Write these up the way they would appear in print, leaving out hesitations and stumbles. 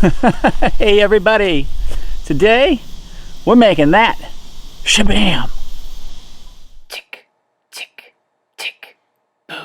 Hey everybody, today we're making that shabam. Tick, tick, tick, boom.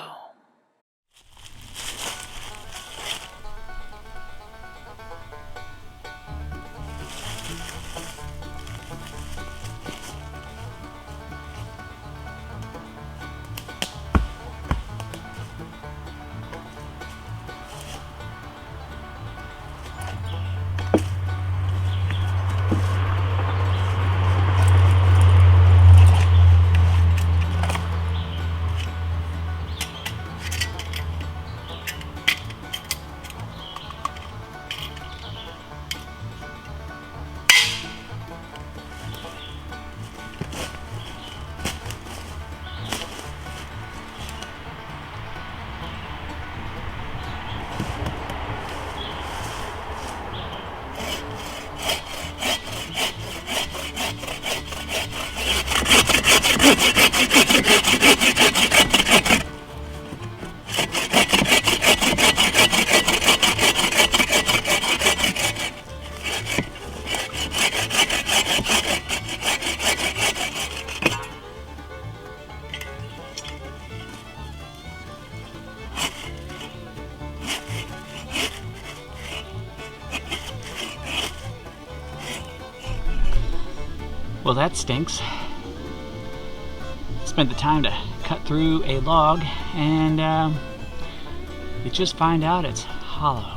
Well, that stinks. Spent the time to cut through a log and you just find out it's hollow.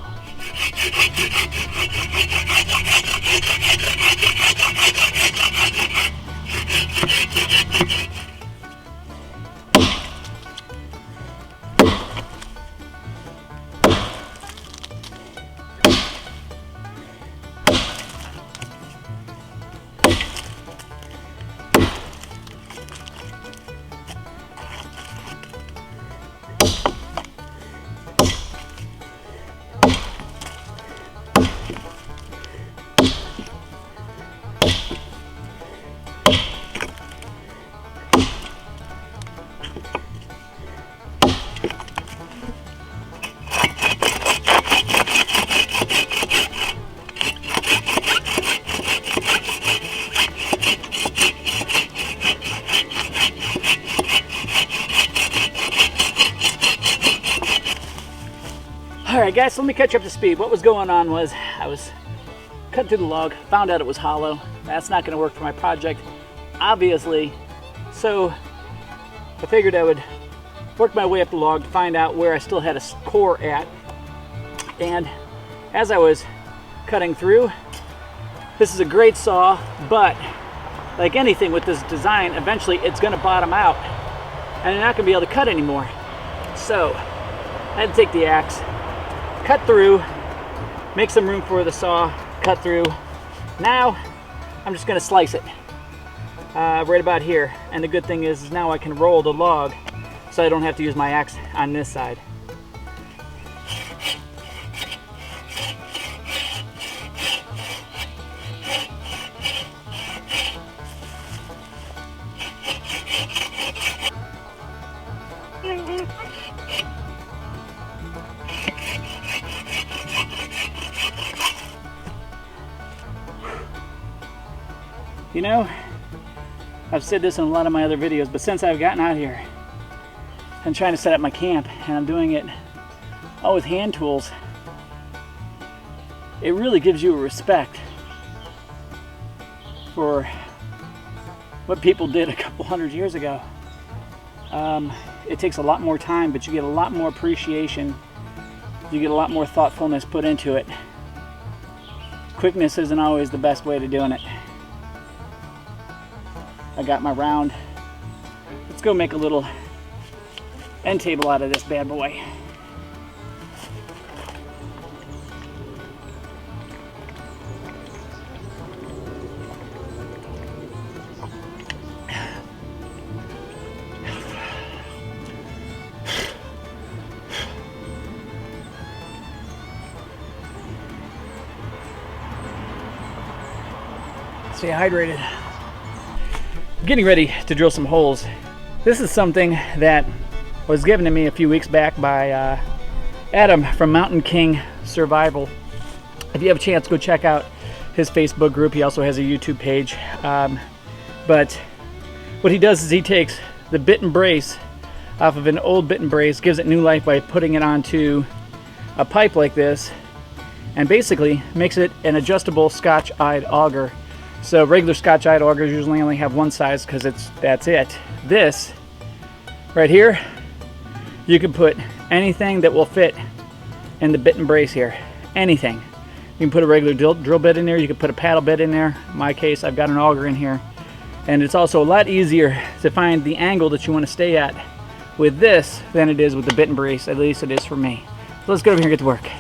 Alright guys, so let me catch you up to speed. What was going on was I was cutting through the log, found out it was hollow. That's not going to work for my project, obviously. So I figured I would work my way up the log to find out where I still had a core at. And as I was cutting through, this is a great saw, but like anything with this design, eventually it's going to bottom out and you're not going to be able to cut anymore. So I had to take the axe, cut through, make some room for the saw, cut through. Now I'm just going to slice it right about here. And the good thing is now I can roll the log so I don't have to use my axe on this side. You know, I've said this in a lot of my other videos, but since I've gotten out here and trying to set up my camp, and I'm doing it all with hand tools, it really gives you a respect for what people did a couple hundred years ago. It takes a lot more time, but you get a lot more appreciation. You get a lot more thoughtfulness put into it. Quickness isn't always the best way to doing it. I got my round. Let's go make a little end table out of this bad boy. Stay hydrated. I'm getting ready to drill some holes. This is something that was given to me a few weeks back by Adam from Mountain King Survival. If you have a chance, go check out his Facebook group. He also has a YouTube page. But what he does is he takes the bit and brace off of an old bit and brace, gives it new life by putting it onto a pipe like this, and basically makes it an adjustable scotch-eyed auger. So regular scotch-eyed augers usually only have one size because that's it. This right here, you can put anything that will fit in the bit and brace here. Anything. You can put a regular drill bit in there, you can put a paddle bit in there. In my case, I've got an auger in here. And it's also a lot easier to find the angle that you want to stay at with this than it is with the bit and brace. At least it is for me. So let's go over here and get to work.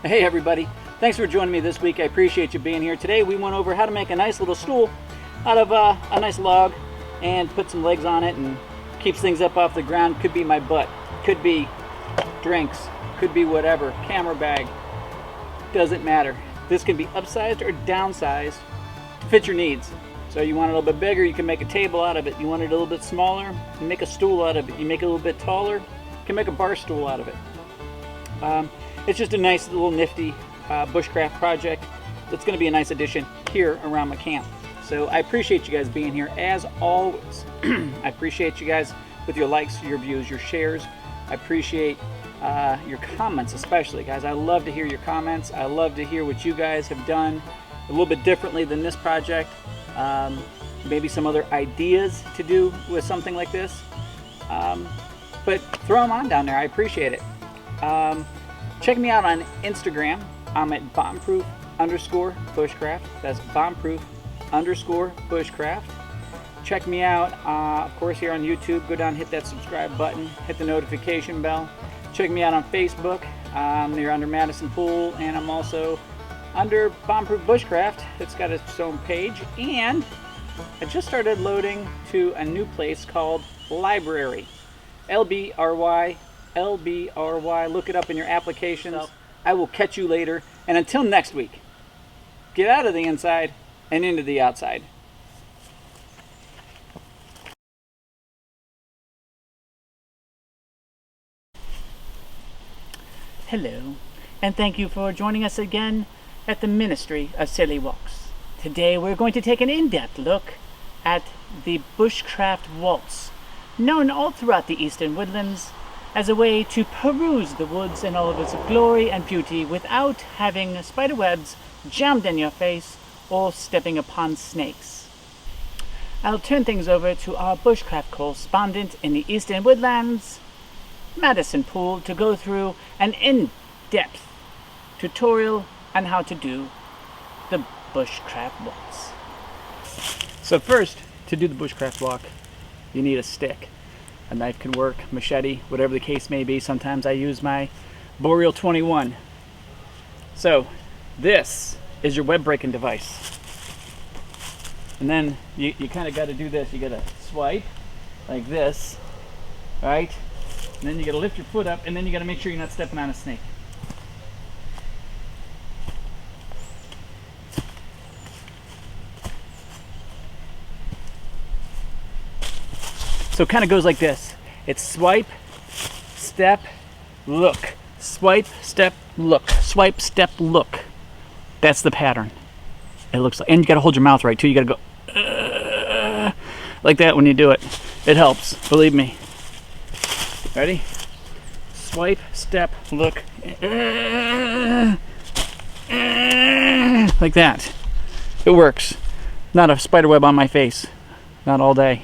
Hey everybody, thanks for joining me this week. I appreciate you being here. Today we went over how to make a nice little stool out of a nice log and put some legs on it and keeps things up off the ground. Could be my butt, could be drinks, could be whatever, camera bag, doesn't matter. This can be upsized or downsized to fit your needs. So you want it a little bit bigger, you can make a table out of it. You want it a little bit smaller, you can make a stool out of it. You make it a little bit taller, you can make a bar stool out of it. It's just a nice little nifty bushcraft project that's going to be a nice addition here around my camp. So I appreciate you guys being here as always. I appreciate you guys with your likes, your views, your shares. I appreciate your comments especially, guys. I love to hear your comments. I love to hear what you guys have done a little bit differently than this project. Maybe some other ideas to do with something like this. But throw them on down there. I appreciate it. Check me out on Instagram. I'm at bombproof_bushcraft. That's bombproof_bushcraft. Check me out, of course, here on YouTube. Go down, hit that subscribe button, hit the notification bell. Check me out on Facebook. You're under Madison Pool, and I'm also under Bombproof Bushcraft. It's got its own page, and I just started loading to a new place called LBRY. LBRY. LBRY. Look it up in your applications. I will catch you later, and until next week, get out of the inside and into the outside. Hello, and thank you for joining us again at the Ministry of Silly Walks. Today we're going to take an in-depth look at the Bushcraft waltz, known all throughout the eastern woodlands as a way to peruse the woods in all of its glory and beauty without having spider webs jammed in your face or stepping upon snakes. I'll turn things over to our Bushcraft correspondent in the eastern woodlands, Madison Pool, to go through an in-depth tutorial on how to do the Bushcraft waltz. So first, to do the Bushcraft walk, you need a stick. A knife can work, machete, whatever the case may be. Sometimes I use my Boreal 21. So this is your web breaking device. And then you kind of got to do this. You got to swipe like this, right? And then you got to lift your foot up, and then you got to make sure you're not stepping on a snake. So it kind of goes like this. It's swipe, step, look. Swipe, step, look. Swipe, step, look. That's the pattern. It looks like, and you got to hold your mouth right too. You got to go like that when you do it. It helps, believe me. Ready? Swipe, step, look. Like that. It works. Not a spider web on my face. Not all day.